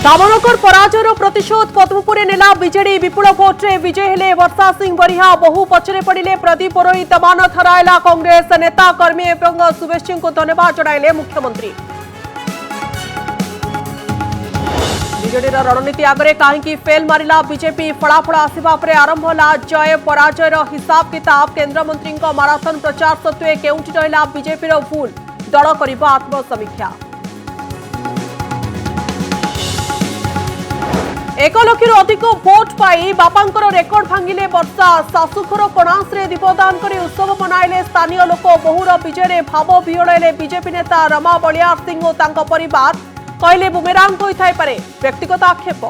दामनगर पराजयर प्रतिशोध पद्मपुरी नेला बीजेडी विपुल भोट्रे विजय हेले वर्षा सिंह बरिहा बहु पछरे पड़े प्रदीप पुरोहित मान हराइला कांग्रेस नेता कर्मी एवं शुभेच्छी को धन्यवाद जणाइले मुख्यमंत्री। बीजेडी रणनीति आगे कहीं फेल मारिला बीजेपी फलाफल आसवा पर आरंभ होला जय पराजयर हिसाब किताब केन्द्रमंत्री माराथन प्रचार सत्वे केउंठी रहिला बीजेपी भूल दल करिबा आत्मसमीक्षा। 1 लाख अधिक भोट पाई बापांकर रेकर्ड भांगिले वर्षा शाशुघर कणासरे दीपदान कर उत्सव मनाइले स्थानीय लोक बहुर विजय भाव विहड़े बीजेपी नेता रमा बलियार सिंह और तांको परिवार कहले बुमेरांग होइथाइ पारे व्यक्तिगत आक्षेप।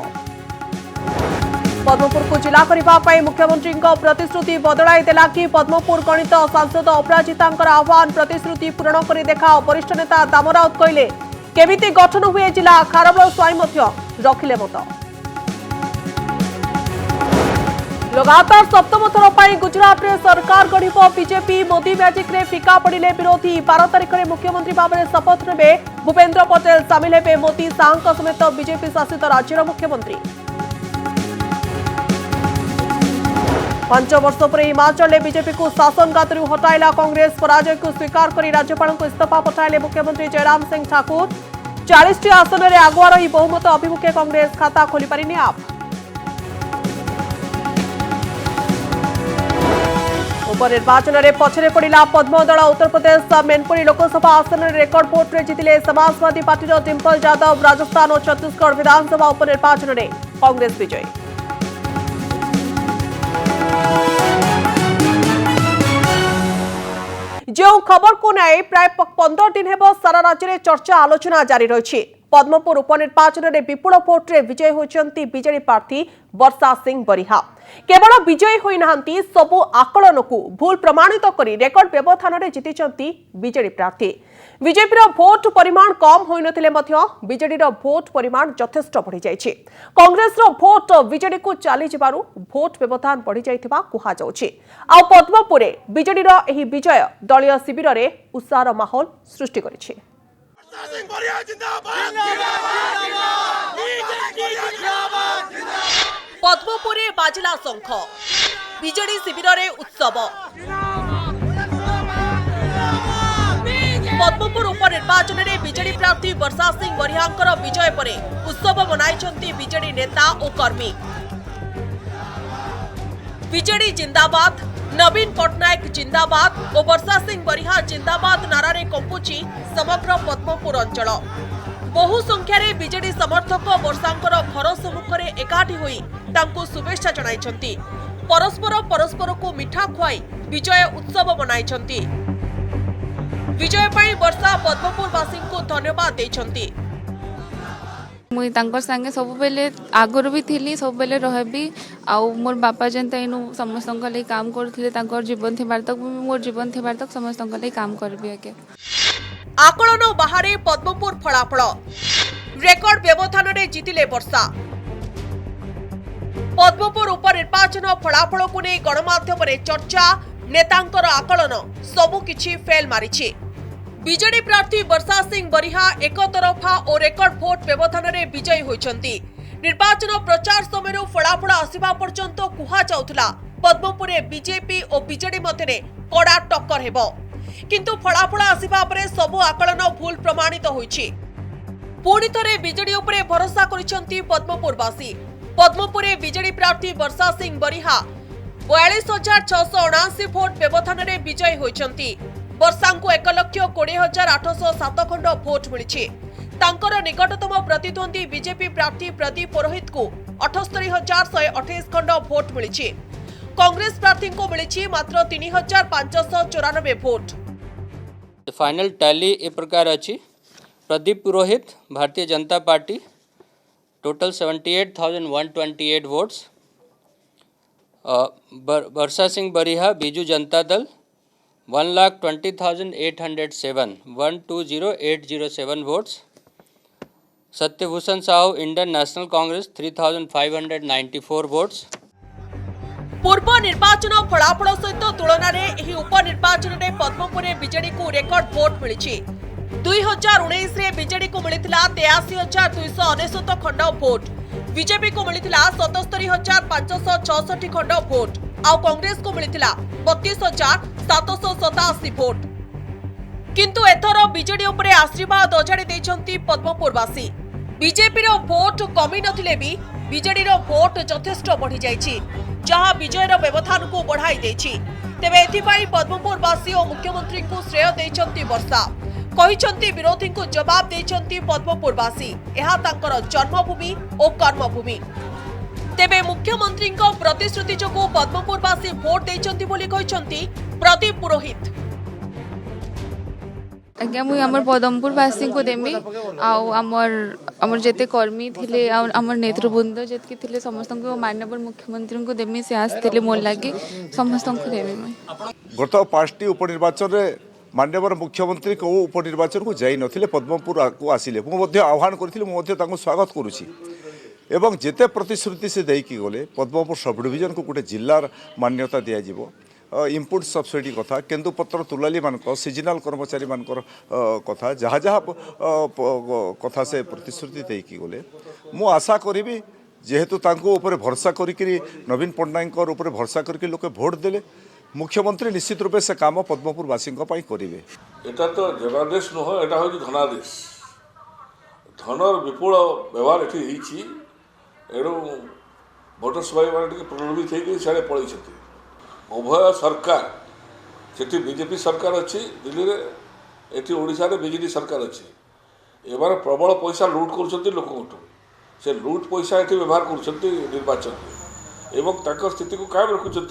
पद्मपुर को जिला करने मुख्यमंत्री प्रतिश्रुति बदलाई देला कि पद्मपुर गणित सांसद अपराजिता आह्वान प्रतिश्रुति पूरण कर देखा वरिष्ठ नेता दामराउत कहले केमिति गठन हुए जिला खारबल स्वाई रखिले मत। लगातार सप्तम थर पर गुजरात में सरकार गढ़ बीजेपी मोदी मैजिक रे फिका पड़े विरोधी 12 तारिख में मुख्यमंत्री भाव में शपथ ने भूपेन्द्र पटेल सामिल हे मोदी शाह समेत बीजेपी शासित राज्यर मुख्यमंत्री। 5 वर्ष पर हिमाचल बीजेपी को शासन गातरू हटाइला कांग्रेस पराजय को स्वीकार कर राज्यपाल को इस्तीफा पठाइले मुख्यमंत्री जयराम सिंह ठाकुर। 40 आसन में आगुआ रही बहुमत अभिमुखे कांग्रेस खाता खोली पारिनी आप। उपनिर्वाचन में पछरे पड़ा पद्मदल उत्तर प्रदेश मेनपुरी लोकसभा आसन में रेकर्ड भोट रे जीतिले समाजवादी पार्टी डिम्पल यादव। राजस्थान और छत्तीसगढ़ विधानसभा उपनिर्वाचन में कांग्रेस विजयी। जो खबर को नहीं प्राय 15 दिन हेब सारा राज्य में चर्चा आलोचना जारी रही। पद्मपुर उपनिर्वाचन में विपुल भोट्रे विजयी होती बीजेडी प्रार्थी वर्षा सिंह बरिहा केवल विजयी होई नाहंती सबु आकलन को भूल प्रमाणित करी रेकर्ड व्यवधान में जीति बीजेडी प्रार्थी। बीजेपी भोट परिमाण कम होई नथिले मध्य बीजेडी भोट परिमाण यथेष्ट बढ़ी जाइछि। कांग्रेस भोट बीजेडी को चली जिबारु भोट व्यवधान बढ़ी जाइथिबा कुहा जाउछि। आ पद्मपुर बीजेडी एही विजय दलीय शिविर में उत्साहर माहौल सृष्टि करिछि। पद्मपुरे बाजिला शंख बीजेडी शिविर में उत्सव। पद्मपुर उपनिर्वाचन में बीजेडी प्रार्थी वर्षा सिंह बरिहांकर विजय पर उत्सव मनाइछंती बीजेडी नेता और कर्मी। बीजेडी जिंदाबाद, नवीन पटनायक जिंदाबाद और वर्षा सिंह बरिहा जिंदाबाद नारे कंपुची समग्र पद्मपुर अंचल। बहु संख्यारे बीजेडी समर्थक वर्षांकर घर सम्मुखरे एकाठी होई तांको शुभेच्छा जणाइछंती। परस्पर को मिठा खुआई विजय उत्सव मनाइछंती। विजय पाई वर्षा पद्मपुरवासी को धन्यवाद देइछंती। मुई तांकर संगे सब बेले आगुर भी थिली सब बेले रहबी आउ मोर बापा जेंता इनु समस्तन ले काम करथिले तांकर जीवन थिबार तक मोर जीवन थिबार तक समस्तन ले काम करबी आके। आकलन बाहरे पद्मपुर फलाफल रेकर्ड व्यवधान में जीतिले वर्षा। पद्मपुर उपनिर्वाचन फलाफल को नहीं गणमाध्यम चर्चा नेतांकर आकलन सबुकिछि फेल मारिछि। बीजेडी प्रार्थी वर्षा सिंह बरिहा एक तरफा और रेकर्ड भोट व्यवधान में विजयी होइछंती। निर्वाचन प्रचार समय फलाफल आसिबा पर्यंत कुहा जाउथला पद्मपुरे बीजेपी और बीजेडी मध्य कड़ा टक्कर हेबो, किंतु फलाफल आसिबा परे सबु आकलन भूल प्रमाणित होइछि। पुणी थरे बीजेडी उपरे भरोसा करिसंती पद्मपुरवासी। पद्मपुरे बीजेडी प्रार्थी वर्षा सिंह बरिहा 42,679 भोट व्यवधान में विजयी होइछंती। वर्षा को 1,20,807 खंड भोट मिली। तांकर निकटतम प्रतिद्वंदी बीजेपी प्रार्थी प्रदीप पुरोहित को 78,128 खंड भोट मिली। कांग्रेस प्रार्थी को मिली मात्र 3,594 भोट। फाइनल टैली ए प्रकार अच्छी प्रदीप पुरोहित Bharatiya Janata party total 78,128 votes. वर्षा Singh Bariha Biju Janata Dal 1,20,807 120,807 votes. Satyabhushan Sahu Indian national Congress 3,594 votes. पूर्व निर्वाचन फलाफल सहित तुलन में उपनिर्वाचन में पद्मपुर बीजेडी को रेकर्ड भोट मिली। 2019 रे बीजेडी को मिलिथिला 83,299 खंड वोट, बीजेपी को मिलिथिला 77,566 खंड वोट, आउ कांग्रेस को मिलिथिला 32,787 वोट। किंतु एथर बीजेडी उपरे आशीर्वाद अजाड़ी देइछंती पद्मपुरवासी। बीजेपी रो वोट कमी नथिले भी बीजेडी रो वोट यथेष्ट बढ़ी जाइछि, जहां विजयर व्यवधान को बढ़ाई देछि। तेबे एथिपाई पद्मपुरवासी और मुख्यमंत्री को श्रेय देइछंती वर्षा। कहिछंती विरोधी को जवाब देइछंती पद्मपुरवासी, एहा तांकर जन्मभूमि और कर्मभूमि। तेबे मुख्यमंत्री प्रतिश्रुति जोगु पद्मपुरवासी भोट देइछंती बोली कहिछंती प्रदीप पुरोहित। आज्ञा मुई हमर पदमपुरवासी को देमी आमर जेते कर्मी थिले आमर नेतृवृंद जेतकी थिले समस्त को माननीय मुख्यमंत्री को देमी से आसथिले मोर लागी समस्त को देमी। मुई गत 5टी उपनिर्वाचन रे माननीय मुख्यमंत्री को उपनिर्वाचन को जाई नथिले पद्मपुर को आसिले मु आह्वान करथिले मु स्वागत करुछि एवं जेते प्रतिश्रुति से देकी गले पद्मपुर सब डिविजन को गोटे जिल्लार मान्यता दिया जिवो इनपुट सब्सिडी कथा केन्दुपत्र तुलाली मानक सीजनाल कर्मचारी मानकर कथा जहाँ जहाँ कथा से प्रतिश्रुति देकी गले मु आशा करी जेहेतु तांको ऊपर भरसा करी नवीन पट्टनायक ऊपर भरसा करके लोके भोट देले मुख्यमंत्री निश्चित रूपे से काम पद्मपुरवासी करेंगे। এটা তো জনাদেশ নহয়, এটা হচ্ছে ধনাদেশ। ধনর বিপুল ব্যবহার এটি হয়েছি, এণু ভোটর্স ভাই মানে টিকে প্রলোভিত হয়ে সিয়াড়ে পড়াইছেন। উভয় সরকার সেটি বিজেপি সরকার অছি দিল্লি, এটি ওড়িশার বিজেডি সরকার অছি। এবার প্রবল পয়সা লুট করছেন লোকঠু, সে লুট পয়সা এটি ব্যবহার করছেন নির্বাচন এবং তাঁর স্থিতি কায়েম রাখুছেন।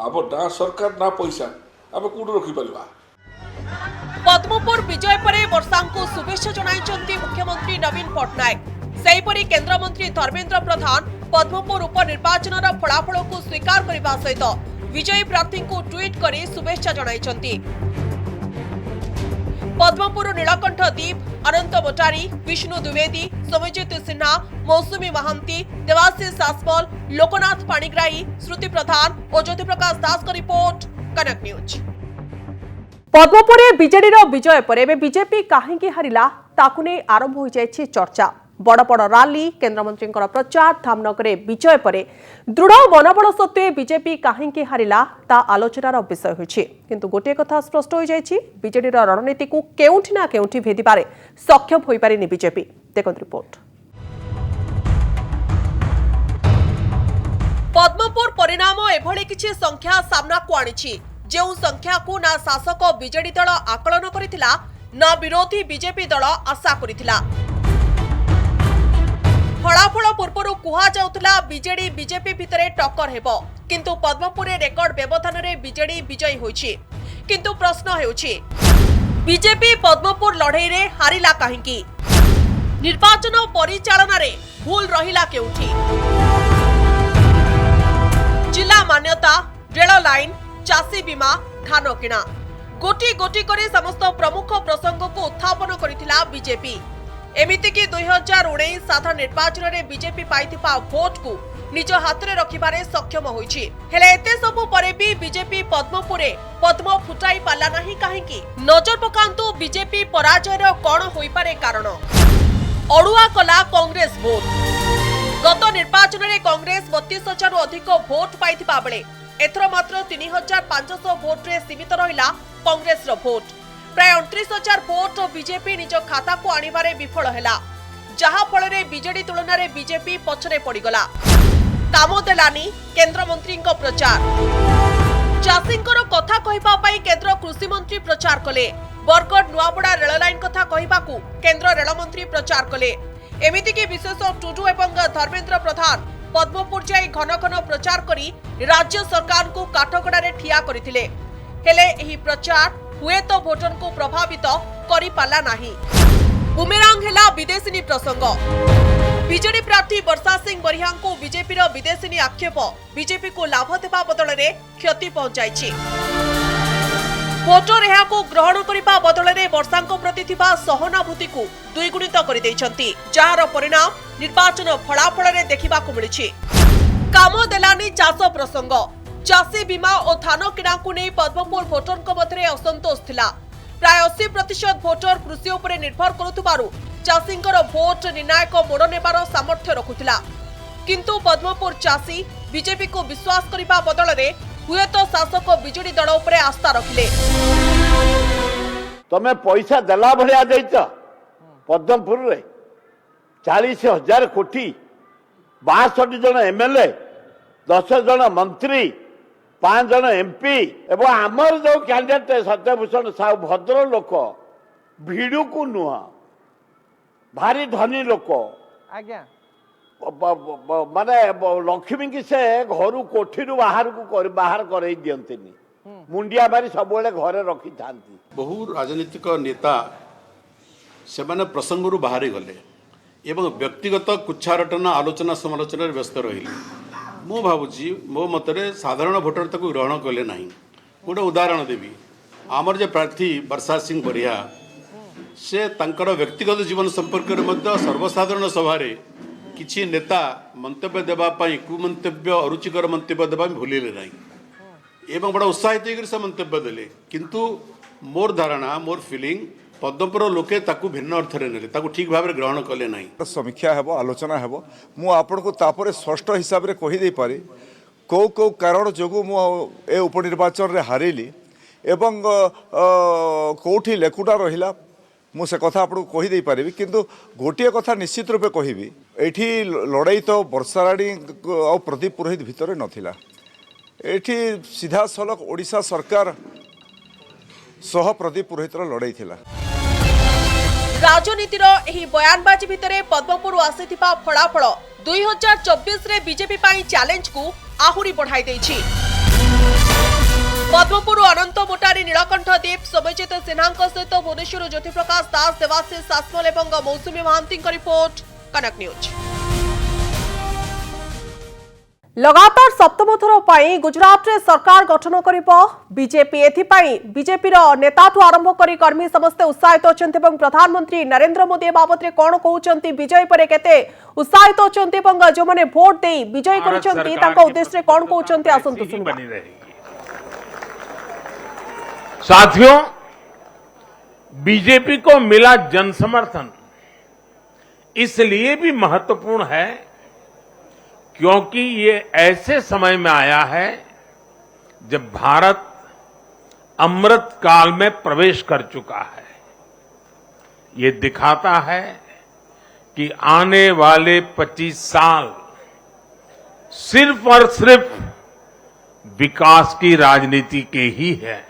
अब ना सरकार ना पैसा आम कौट रखिपर। पद्मपुर विजय परे वर्षा को शुभेच्छा जणाइछंती मुख्यमंत्री नवीन पट्टनायक। सेहीपरि केंद्रमंत्री धर्मेंद्र प्रधान पद्मपुर उपनिर्वाचन फलाफल को स्वीकार करने सहित विजयी प्रार्थी को ट्वीट कर शुभेच्छा जणाइछंती। पद्मपुर नीलकंठ दीप, अनंत मोटारी, विष्णु द्विवेदी, सौम्यजित सिन्हा, मौसुमी महांती, देवाशीष सासमल, लोकनाथ पाणिग्राही, श्रुति प्रधान और ज्योति प्रकाश दास का रिपोर्ट, कनक न्यूज। पद्मपुर बीजेडी विजय पर बीजेपी कहीं हारिला ताकू नहीं आरंभ हो जाए चर्चा। बड़ बड़ राली, केंद्रमंत्री प्रचार, धामनगर विजय पर दृढ़ मनोबल सत्वे बीजेपी कहीं हारिला ता आलोचनार विषय होइछि। किंतु गोटे कथा स्पष्ट हो जाइछि, बीजेडी रणनीति को केउठी ना केउठी भेदिबारे सक्षम होई पारिनि बीजेपी। देखंत रिपोर्ट। पद्मपुर परिणाम एभଳି किछि संख्या सामना को आनिछि, जेउ संख्या को ना शासक बीजेडी दल आकलन करिथिला ना विरोधी बीजेपी दल आशा करिथिला। फलाफल पूर्व कुहा जाउतला बीजेडी बीजेपी भितरे टक्कर हेबो, किंतु पद्मपुर रेकर्ड व्यवधान रे बीजेडी विजयी होइछि। किंतु प्रश्न हेउछि बीजेपी पद्मपुर लड़ाई रे हारिला काहेकि? निर्वाचन परिचालन रे भूल रहिला केउठी? जिला मान्यता, रेल लाइन, चासी बीमा, धान किणा गोटी गोटी करे समस्त प्रमुख प्रसंग को उत्थापन करिथिला बीजेपी। एमिति कि 2019 साधारण निर्वाचन रे बीजेपी पाइथिबा भोट को निज हाथ में रखिबारे सक्षम होइछि। हेले एते सबु परे भी बीजेपी पद्मपुरे पद्म फुटाई पाला नाही काहेकि? नजर पकांतु बीजेपी पराजयर कोन होई पारे कारण। अड़ुआ कला कांग्रेस भोट। गत निर्वाचन रे कांग्रेस 32,000 अधिक भोट पाइथिबा बेले एथर मात्र 3,500 भोट रे सीमित रहिला कांग्रेस रो भोट। प्राय 29,000 भोट बीजेपी निज खाता को आनिबारे विफल हैला, जहा फल रे बीजेडी तुलना रे बीजेपी पछरे पड़ीगला। काम देलानी केंद्रमंत्री प्रचार। चाषींकर कथा कहिबा पई केंद्र कृषि मंत्री प्रचार कले। बरगढ़ नुआपड़ा रेल लाइन कथा कहिबाकू केंद्र रेल मंत्री प्रचार कले। एमिति कि विशेष टुडू एवं धर्मेंद्र प्रधान पद्मपुर जाई घन घन प्रचार करी राज्य सरकार को काठगड़ा रे ठिया करथिले। हेले एही प्रचार हुए तो भोटर को प्रभावित करि पाला नाही। बुमेरांग हेला विदेशिनी प्रसंग। बीजेडी प्रार्थी वर्षा सिंह बरिहा को बीजेपी रो विदेशिनी आक्षेप बीजेपी को लाभ देवा बदल रे क्षति पहुंचाइछि। भोटर एहा को ग्रहण करिबा बदल रे वर्षा प्रति थिबा सहानुभूति को द्विगुणित करि दैछंती, जार परिणाम निर्वाचन फलाफल रे देखिबा को मिलिछि। काम देलानी चाष प्रसंग। चाषी बीमा और धान किणा को नहीं पद्मपुर भोटर मध्य असंतोष थिला। प्राय 80% भोटर कृषि उपरे निर्भर करुथिबारु चाषींकर भोट निर्णायक मोड़ नेबार सामर्थ्य रखुथिला। किंतु पद्मपुर चाषी बीजेपी को विश्वास करने बदल में हुए तो शासक बिजुड़ी दल उपरे आस्था रखिले। तमे पैसा देला भलिया देइछ पद्मपुर रे 40,000 कोटी 62 जन एमएलए 10 जन मंत्री 5 जन एमपी एवं आमर जो कैंडिडेट सत्यभूषण साहू भद्र लोक भिड़ू को नुह भारी धनी लोक आज्ञा माने लक्ष्मी की से घर कोठी बाहर कर दियंतिनी मुंडिया मारी सब घरे रखी था। बहु राजनीतिक नेता से माने प्रसंग बाहरी गले एवं व्यक्तिगत कुच्छारटना आलोचना समालोचना व्यस्त रही मु भावुची मो मतरे साधारण भोटर ताको ग्रहण कले ना। गोटे उदाहरण देवी आमर जे प्रार्थी वर्षा सिंह बरिहा से तांकर व्यक्तिगत जीवन संपर्क में सर्वसाधारण सभा किछि नेता मंतव्य देवाई कुमंतव्य अरुचिकर मंतव्य देवा भूलिले ना एवं बड़ा उत्साहित होकर से मंतव्य देले किंतु मोर धारणा मोर फिलिंग पद्मपुर लोके ताकू भिन्न अर्थ ने ठीक भाव ग्रहण कले ना। समीक्षा हेबो आलोचना हेबो मु आपन को तापरे स्पष्ट हिसाब रे कहि दे पारे को कारण जोगु मु ए उपनिर्वाचन रे हारिली एवं कोठी लेकुटा रहिला मु से कथा आपको कहि दे पारिबी किंतु गोटिए कथा निश्चित रूपे कहिबी एठी लड़ाई तो वर्षाराणी आ प्रदीप पुरोहित भितर नथिला। एठी सीधा सलख ओडिशा सरकार सह प्रदीप पुरोहित लड़ाई थिला। राजनीतिर एही बयानबाजी भितरे पद्मपुर आसीथिबा फलाफल 2024 रे बीजेपी पाई चैलेंज को आहुरी बढ़ाई देछि। पद्मपुर अनंत मोटारी नीलकंठ दीप सौम्यजित सिन्हा सहित भुवनेश्वर ज्योतिप्रकाश दास देवाशीष सासमल एवं मौसुमी महांती रिपोर्ट कनक न्यूज। लगातार सप्तम थर पाई गुजरात रे सरकार गठन करिबो बीजेपी। एथिपाई बीजेपी रो नेताठू आरंभ करी कर्मी समस्त उत्साहित अछंती एवं प्रधानमंत्री नरेंद्र मोदी बाबत रे कोन कहउचंती विजय परे केते उत्साहित अछंती एवं जो माने वोट देई विजय करिसंती तांका उद्देश्य रे कोन कहउचंती आसंतु सुनबा। साथियों बीजेपी को मिला जन समर्थन इसलिए भी महत्वपूर्ण है क्योंकि ये ऐसे समय में आया है जब भारत अमृत काल में प्रवेश कर चुका है। ये दिखाता है कि आने वाले 25 साल सिर्फ और सिर्फ विकास की राजनीति के ही है।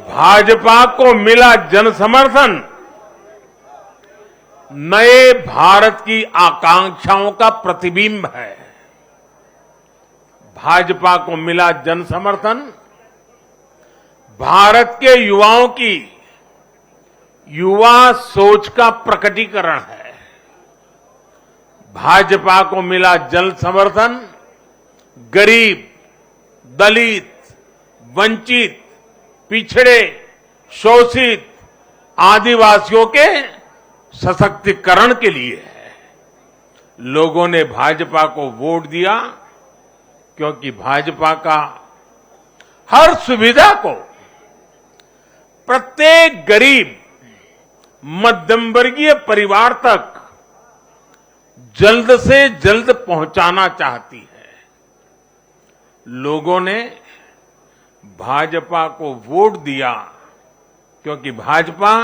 भाजपा को मिला जन समर्थन नए भारत की आकांक्षाओं का प्रतिबिंब है। भाजपा को मिला जन समर्थन भारत के युवाओं की युवा सोच का प्रकटीकरण है। भाजपा को मिला जन समर्थन गरीब, दलित, वंचित, पिछड़े, शोषित, आदिवासियों के सशक्तिकरण के लिए है। लोगों ने भाजपा को वोट दिया क्योंकि भाजपा का हर सुविधा को प्रत्येक गरीब मध्यम वर्गीय परिवार तक जल्द से जल्द पहुंचाना चाहती है। लोगों ने भाजपा को वोट दिया क्योंकि भाजपा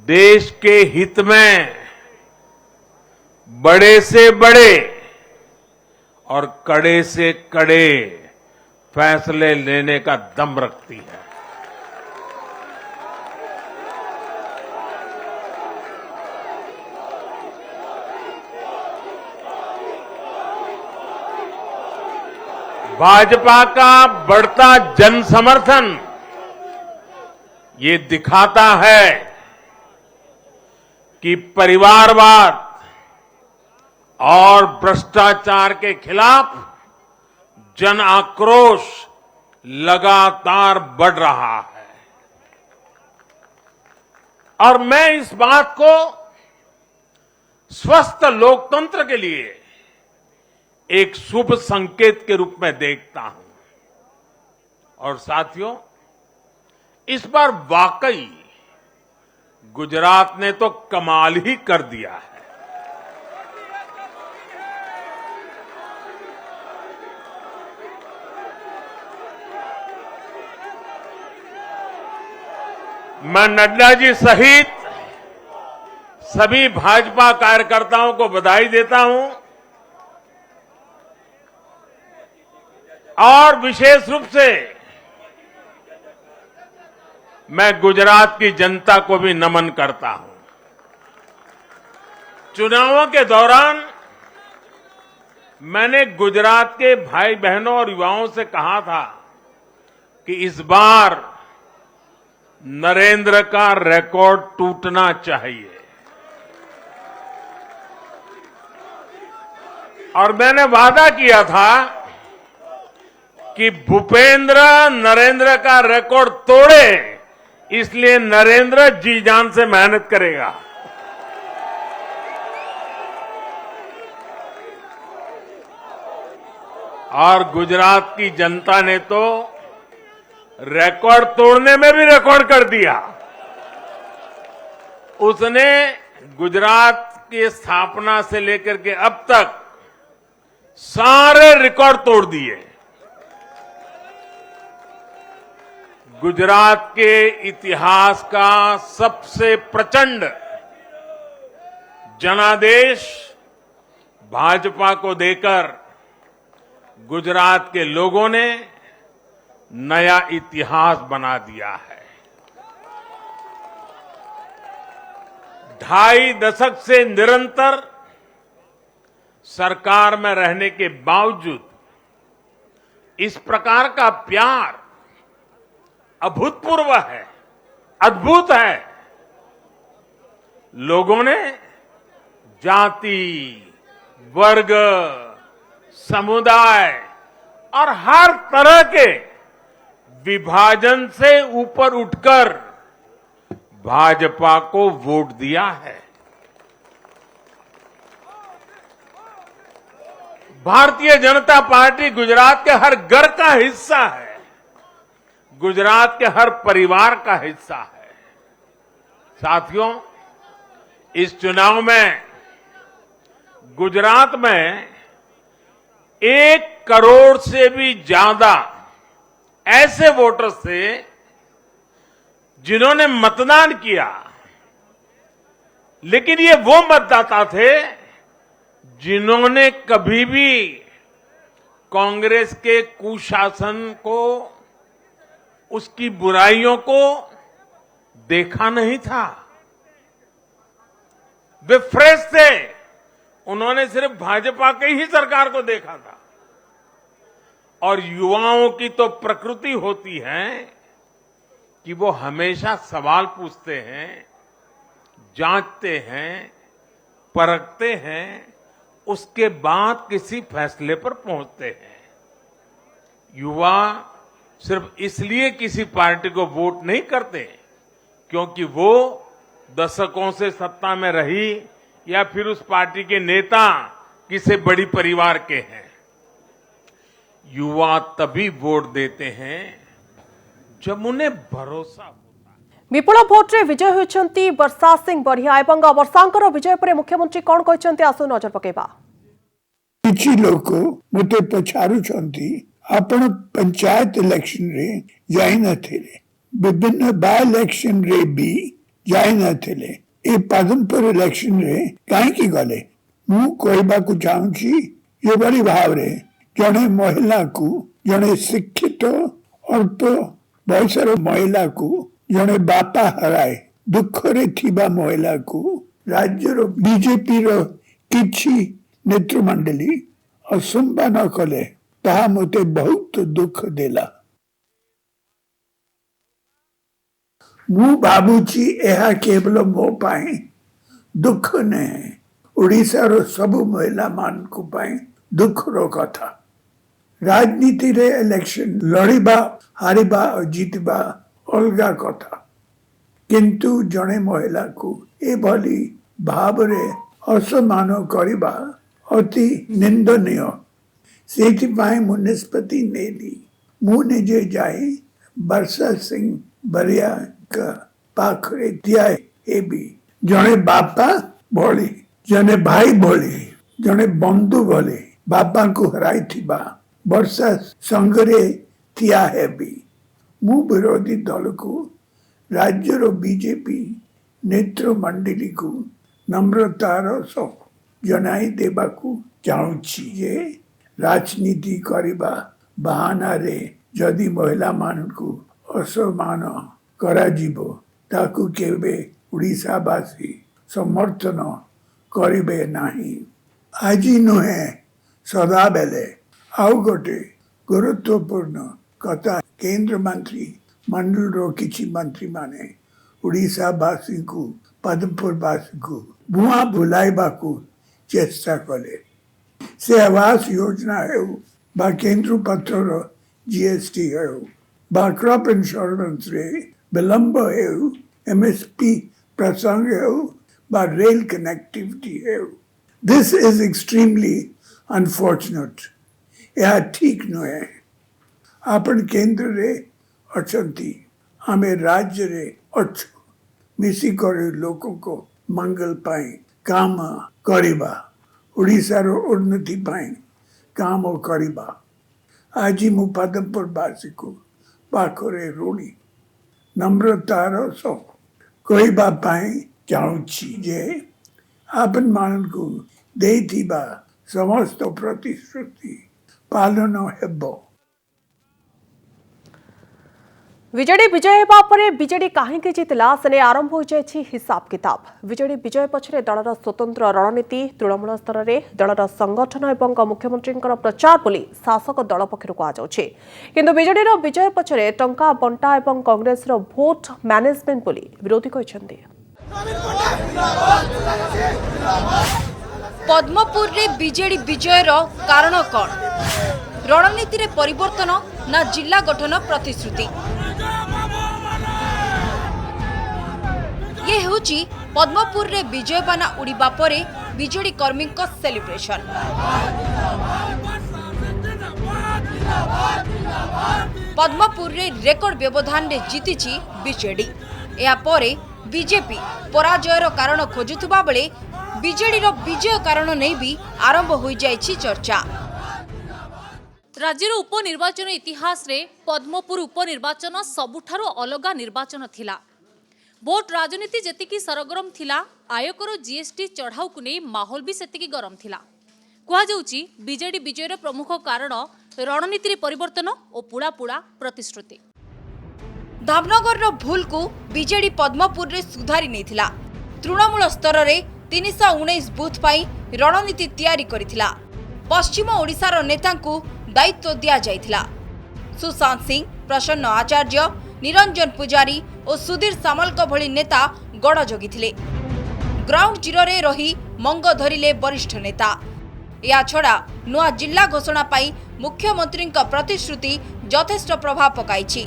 देश के हित में बड़े से बड़े और कड़े से कड़े फैसले लेने का दम रखती है। भाजपा का बढ़ता जन समर्थन ये दिखाता है कि परिवारवाद और भ्रष्टाचार के खिलाफ जन आक्रोश लगातार बढ़ रहा है। और मैं इस बात को स्वस्थ लोकतंत्र के लिए एक शुभ संकेत के रूप में देखता हूं। और साथियों, इस बार वाकई गुजरात ने तो कमाल ही कर दिया है। मैं नड्डा जी सहित सभी भाजपा कार्यकर्ताओं को बधाई देता हूं और विशेष रूप से मैं गुजरात की जनता को भी नमन करता हूं। चुनावों के दौरान मैंने गुजरात के भाई बहनों और युवाओं से कहा था कि इस बार नरेंद्र का रिकॉर्ड टूटना चाहिए और मैंने वादा किया था कि भूपेंद्र नरेंद्र का रिकॉर्ड तोड़े, इसलिए नरेंद्र जी जान से मेहनत करेगा। और गुजरात की जनता ने तो रिकॉर्ड तोड़ने में भी रिकॉर्ड कर दिया। उसने गुजरात की स्थापना से लेकर के अब तक सारे रिकॉर्ड तोड़ दिए। गुजरात के इतिहास का सबसे प्रचंड जनादेश भाजपा को देकर गुजरात के लोगों ने नया इतिहास बना दिया है। 2.5 दशक से निरंतर सरकार में रहने के बावजूद इस प्रकार का प्यार अभूतपूर्व है, अद्भुत है। लोगों ने जाति, वर्ग, समुदाय और हर तरह के विभाजन से ऊपर उठकर भाजपा को वोट दिया है। भारतीय जनता पार्टी गुजरात के हर घर का हिस्सा है, गुजरात के हर परिवार का हिस्सा है। साथियों, इस चुनाव में गुजरात में 1 करोड़ से भी ज्यादा ऐसे वोटर्स थे जिन्होंने मतदान किया, लेकिन ये वो मतदाता थे जिन्होंने कभी भी कांग्रेस के कुशासन को, उसकी बुराइयों को देखा नहीं था। वे फ्रेश थे, उन्होंने सिर्फ भाजपा की ही सरकार को देखा था। और युवाओं की तो प्रकृति होती है कि वो हमेशा सवाल पूछते हैं, जांचते हैं, परखते हैं, उसके बाद किसी फैसले पर पहुंचते हैं। युवा सिर्फ इसलिए किसी पार्टी को वोट नहीं करते क्योंकि वो दशकों से सत्ता में रही या फिर उस पार्टी के नेता किसी बड़ी परिवार के हैं। युवा तभी वोट देते हैं जब उन्हें भरोसा होता है। विपुल भोट्रे विजय होइछंती वर्षा सिंह बरिहा एवं वर्षांकर विजय पर मुख्यमंत्री कौन कहते आसु नजर पकेबा। किछि लोक मते पछारुछंती आपण पंचायत इलेक्शन रे जाई नथिले, विभिन्न बाय इलेक्शन रे भी जाई नथिले, ए पदमपुर इलेक्शन रे काहे की गले। मु कहबा को चाहूची ये बड़ी भाव रे जने महिला को, जने शिक्षित अल्प बयसर महिला को, जने बापा हराए दुख रे थिबा महिला को राज्य रो बीजेपी रो किछि नेतृमंडली असंबा न कले ताहा मते बहुत दुख देला। मु भाबुची एहा केवल मो पाए दुख ने ओडिशा रो सबु महिला मान को पाए दुख रो कथा। राजनीति रे इलेक्शन लड़िबा हारिबा और जीतबा अलगा कथा, किंतु जने महिला को ए भली भाव रे असमान करिबा अति निंदनीय। सेठी पाए मु निष्पत्ति नेली मु निजे जाए वर्षा सिंह बरिया का पाखरे दिया हेबी जड़े बापा भली जने भाई भली जड़े बंधु भली बापा को हराई थिबा वर्षा संगरे थिया हेबी मु विरोधी दल को राज्यर बीजेपी नेत्र मंडली को नम्रतार सह जनाई देबाकू चाहूची जे राजनीति करबा बहाना रे जदि महिला मानकू असमान करा जीवो ताकू केबे उड़ीसावासी समर्थन करिबे नाही आजी नुहे सदा बेले आउ गोटे गुरुत्वपूर्ण कथा केंद्र मंत्री मंडल रो किछि मंत्री माने उड़ीसावासी को पद्मपुरवासी को भुआ भुलाइबाकू चेष्टा कले से आवास योजना है बा केंद्र पत्र जीएसटी है बा क्रॉप इंश्योरेंस रे विलंब है एमएसपी प्रसंग है बा रेल कनेक्टिविटी है दिस इज एक्सट्रीमली अनफॉर्चुनेट यह ठीक नुहे आपण केंद्र रे अछंती हमें राज्य रे अच्छो मिसी करे लोकों को मंगल पाए काम करिबा उड़ीसा रो उन्नति पाए काम करिबा आज मु पद्मपुरवासी को पाखरे ऋणी नम्रतार सह कहबा पाए चाहूची जे आपन मान को देथिबा समस्त प्रतिश्रुति पालन हेबो विजेडी विजय हेबा परे बीजेडी काहेकि जितला सेने आरंभ हो जायछि हिसाब किताब विजेडी विजय पछरे दलर स्वतंत्र रणनीति तृणमूल स्तर रे दलर संगठन एवं मुख्यमंत्री प्रचार बोली शासक दल पक्षरु कहा जाउछि किंतु बीजेडी रो विजय पछरे टंका बंटा एवं कांग्रेस रो भोट मैनेजमेंट बोली विरोधी कहिसंती पद्मपुर रे बीजेडी विजय रो कारण कोन रणनीति रे परिवर्तन ना जिला गठन प्रतिश्रुति ये होची पद्मपुर रे विजय बाना उड़ीबा परे बीजेडी कर्मी को सेलिब्रेशन पद्मपुर रे रेकर्ड व्यवधान रे जीतीची बीजेडी या परे बीजेपी पराजयर कारण खोजुथुबा बेले बीजेडी रो विजय कारण नै भी आरंभ होई जायछि चर्चा राज्यर उपनिर्वाचन इतिहास रे पद्मपुर उपनिर्वाचन सबुठारो अलगा निर्वाचन थिला भोट राजनीति जेतिकी सरगरम थिला आयकर जीएसटी चढ़ाऊ को नहीं माहौल भी सेतिकी गरम थिला कहा जाउची बीजेडी विजयर प्रमुख कारण रणनीति परिवर्तन और पुड़ा पुड़ा प्रतिश्रुति धामनगर रो भूल को बीजेडी पद्मपुर रे सुधारी नहीं थिला तृणमूल स्तर रे 319 बूथ पाई रणनीति तैयारी करिथिला पश्चिम ओडिसा रो नेता को दायित्व दिया जाइथिला सुशांत सिंह प्रसन्न आचार्य निरंजन पुजारी और सुधीर सामल को भली नेता गड़ जगिथिले ग्राउंड जीरो रे रही मंग धरिले वरिष्ठ नेता या छड़ा नुआ जिला घोषणा पाई मुख्यमंत्री का प्रतिश्रुति यथेष्ट प्रभाव पकाइछि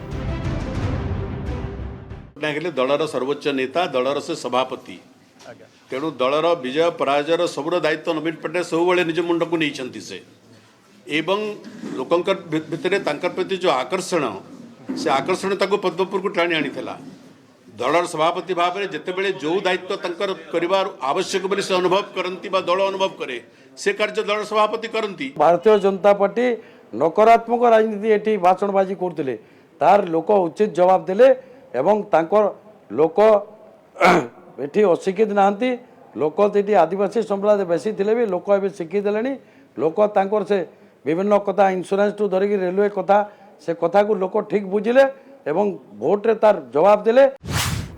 दलर सर्वोच्च नेता दलर से सभापति तेणु दलर विजय पराजयर सबुर दायित्व नवीन पट्टनायक सब निज मुंड को नहीं से एवं लोकंकर भितर तांकर प्रति जो आकर्षण से आकर्षण ताको पद्मपुर को टाणी आनी दलर सभापति भाव में जितेबले जो दायित्व तंकर करिवार आवश्यक बोली से अनुभव करती दल अनुभव करे से कार्य दलर सभापति करती भारतीय जनता पार्टी नकारात्मक राजनीति एठी भाषणबाजी करते तार लोक उचित जवाब देले एवं तांकर लोक एठी अशिक्षित नाहंती लोक एठी आदिवासी संप्रदाय बेसी थिले भी लोक एबे शिक्षित देलेनी लोक तांकर से विभिन्न कथा इंश्योरेंस टू धरिक रेलवे कथा से कथा को लोक ठीक बुझिले एवं भोट रे तार जवाब देले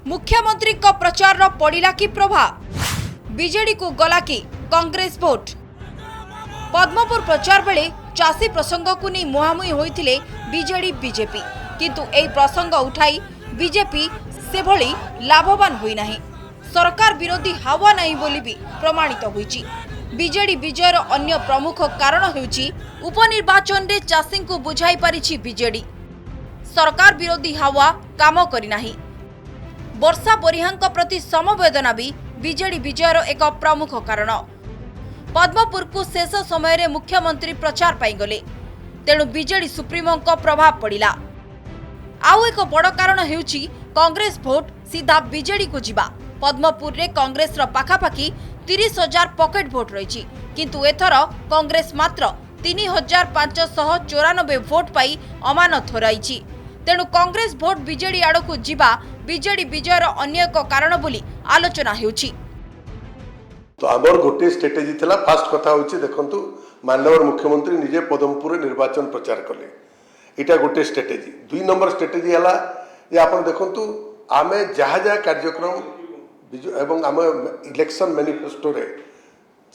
मुख्यमंत्री का प्रचार रो पड़िला की प्रभाव बीजेडी को गला की कांग्रेस वोट पद्मपुर प्रचार बेले चासी प्रसंग को नहीं मुहामुही होइथिले बीजेडी बीजेपी किंतु एई प्रसंग उठाई बीजेपी से भली लाभवान होई नाही सरकार विरोधी हावा नहीं बोली भी प्रमाणित होईची बीजेडी विजयर अन्य प्रमुख कारण हेउची उपनिर्वाचन रे चासी को बुझाई पारिछि बीजेडी सरकार विरोधी हावा काम करि नाही वर्षा बरिहांक प्रति समवेदना भी बीजेडी विजयर एक प्रमुख कारण पद्मपुर को शेष समय रे मुख्यमंत्री प्रचार पाई गले तेणु बीजेडी सुप्रीमो प्रभाव पड़ा। आउ एक बड़ कारण हेउची कांग्रेस भोट सीधा बीजेडी को जिबा। पद्मपुर रे कांग्रेस रो पाखापाखी 30,000 पॉकेट भोट रही, किंतु एथर कांग्रेस मात्र 3,594 भोट पाई अमानत हराई। तेणु कांग्रेस भोट बीजेडी आड़ को जिबा बीजेडी विजयर अन्य एक कारण बोली आलोचना हेउची। तो आमर गोटे स्ट्रेटेजी थिला। फास्ट कथा होची देखंतु माननीय मुख्यमंत्री निजे पदमपुर निर्वाचन प्रचार कले, इटा गोटे स्ट्रेटेजी। 2 नंबर स्ट्रेटेजी हला ये आपण देखंतु आमे जहा जहा कार्यक्रम एवं आम इलेक्शन मैनिफेस्टो रे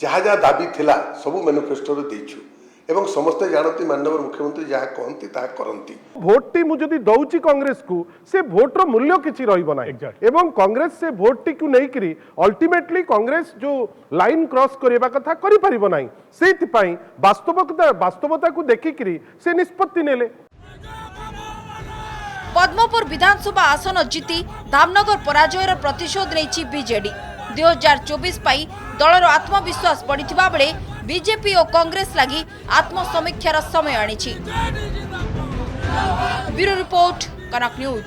जहा जहा दाबी थिला सब मैनिफेस्टो रे देइछु एवं समस्त जानती माननीय मुख्यमंत्री जहा कहंती ता करंती। भोट टी मु जदी दउची कांग्रेस को से भोट रो मूल्य किछि रहिबो ना एवं कांग्रेस से भोट टी को नै करी अल्टीमेटली कांग्रेस जो लाइन क्रॉस करिबा कथा करि परिबो नाही। सेति पई वास्तवता को देखि करी से निष्पत्ति नेले। पद्मपुर विधानसभा आसन जीति धामनगर पराजयर प्रतिशोध नहीं बीजेडी। 2024 पाई दलर आत्मविश्वास बढ़िथिबा बेले बीजेपी और कांग्रेस लगी आत्मसमीक्षार समय आनिछि। ब्यूरो रिपोर्ट, कनक न्यूज।